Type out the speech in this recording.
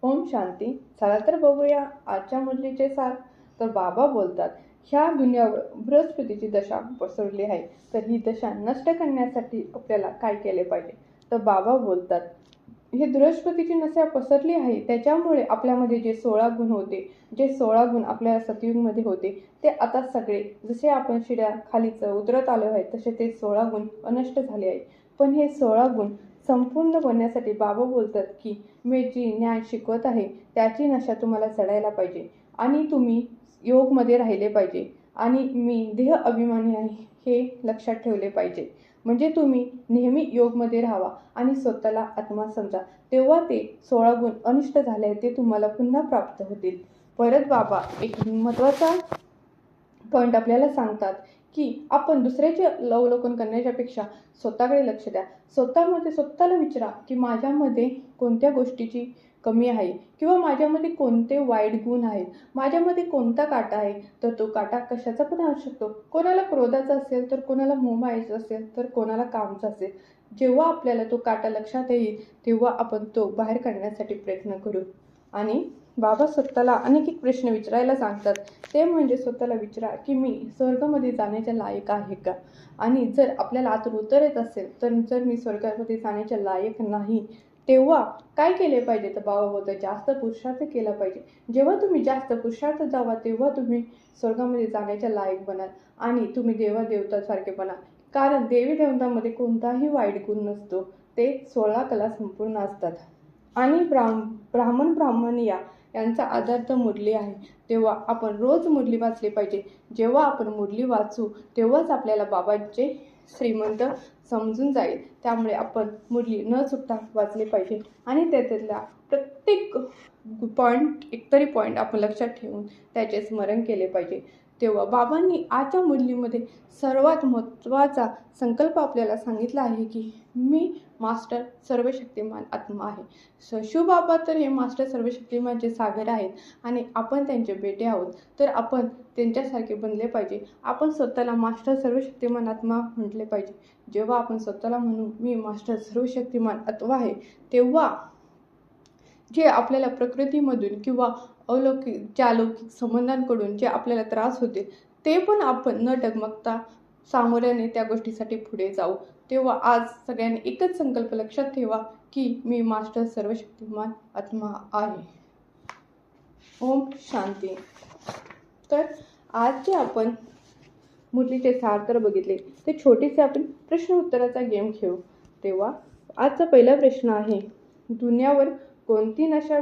ओम शांती. चला तर बघूया आजच्या मुरलीचे सार. तर बाबा बोलतात, ह्या दुनियावर बृहस्पतीची दशा पसरली आहे, तर ही दशा नष्ट करण्यासाठी आपल्याला काय केले पाहिजे. तर बाबा बोलतात, हे बृहस्पतीची दशा पसरली आहे, त्याच्यामुळे आपल्यामध्ये जे 16 गुण होते, जे 16 गुण आपल्या सतयुगमध्ये होते, ते आता सगळे जसे आपण शिड्या खालीच उतरत आलो आहे तसे ते 16 गुण अनष्ट झाले आहे. पण हे 16 गुण संपूर्ण बनण्यासाठी बाबा बोलतात की मी जी ज्ञान शिकवत आहे त्याची नशा तुम्हाला चढायला पाहिजे आणि तुम्ही योगमध्ये राहिले पाहिजे आणि मी देह अभिमानी आहे हे लक्षात ठेवले पाहिजे. म्हणजे तुम्ही नेहमी योगमध्ये राहावा आणि स्वतःला आत्मा समजा, तेव्हा ते 16 गुण अनिष्ट झाले ते तुम्हाला पुन्हा प्राप्त होतील. परत बाबा एक महत्त्वाचा पॉईंट आपल्याला सांगतात की आपण दुसऱ्याचे अवलोकन करण्याच्या पेक्षा स्वतःकडे लक्ष द्या. स्वतःला विचारा की माझ्यामध्ये कोणत्या गोष्टीची कमी आहे किंवा माझ्यामध्ये कोणते वाईट गुण आहेत, माझ्यामध्ये कोणता काटा आहे. तर तो काटा कशाचा पण असू शकतो. कोणाला क्रोधाचा असेल, तर कोणाला मोहमायेचा असेल, तर कोणाला कामचा असेल. जेव्हा आपल्याला तो काटा लक्षात येईल तेव्हा आपण तो बाहेर काढण्यासाठी प्रयत्न करू. आणि बाबा स्वतःला अनेक एक प्रश्न विचारायला सांगतात. ते म्हणजे स्वतःला विचारा की मी स्वर्गामध्ये जाण्याच्या लायक आहे का. आणि जर आपल्याला आतून उत्तर येत असेल तर जर मी स्वर्गामध्ये जाण्याच्या लायक नाही, तेव्हा काय केले पाहिजे. तर बाबा बोलतात, जास्त पुरुषार्थ केला पाहिजे. जेव्हा तुम्ही जास्त पुरुषार्थ जावा तेव्हा तुम्ही स्वर्गामध्ये जाण्याच्या लायक बनाल आणि तुम्ही देवतासारखे बनाल. कारण देवी देवतांमध्ये कोणताही वाईट गुण नसतो, ते 16 कला संपूर्ण असतात. आणि ब्राह्मण यांचा आधार मुरली आहे, तेव्हा आपण रोज मुरली वाचली पाहिजे. जेव्हा आपण मुरली वाचू तेव्हाच आपल्याला बाबांचे श्रीमंत समजून जाईल. त्यामुळे आपण मुरली न चुकता वाचली पाहिजे आणि त्यातल्या प्रत्येक एकतरी पॉईंट आपण लक्षात ठेवून त्याचे स्मरण केले पाहिजे. तेव्हा बाबांनी आजच्या मुरलीमध्ये सर्वात महत्त्वाचा संकल्प आपल्याला सांगितला आहे की मी मास्टर सर्वशक्तिमान आत्मा आहे. शिवबाबा तर हे मास्टर सर्वशक्तिमानचे सागर आहेत आणि आपण त्यांचे बेटे आहोत, तर आपण त्यांच्यासारखे बनले पाहिजे. आपण स्वतःला मास्टर सर्वशक्तिमान आत्मा म्हटले पाहिजे. जेव्हा आपण स्वतःला म्हणू मी मास्टर सर्वशक्तिमान आत्मा आहे, तेव्हा जे आपल्याला प्रकृतीमधून किंवा अलौकिक संबंधांकडून जे आपल्याला त्रास होते ते पण आपण न डगमगता सामोऱ्याने त्या गोष्टीसाठी पुढे जाऊ. तेव्हा आज सगळ्यांनी एकच संकल्प लक्षात ठेवा की मी मास्टर सर्वशक्तिमान आत्मा आहे. ओम शांती. तर आज जे आपण मुरलीचे सार तर बघितले, ते छोटेसे आपण प्रश्न उत्तराचा गेम खेळू. तेव्हा आजचा पहिला प्रश्न आहे, दुनियावर कोणती नशा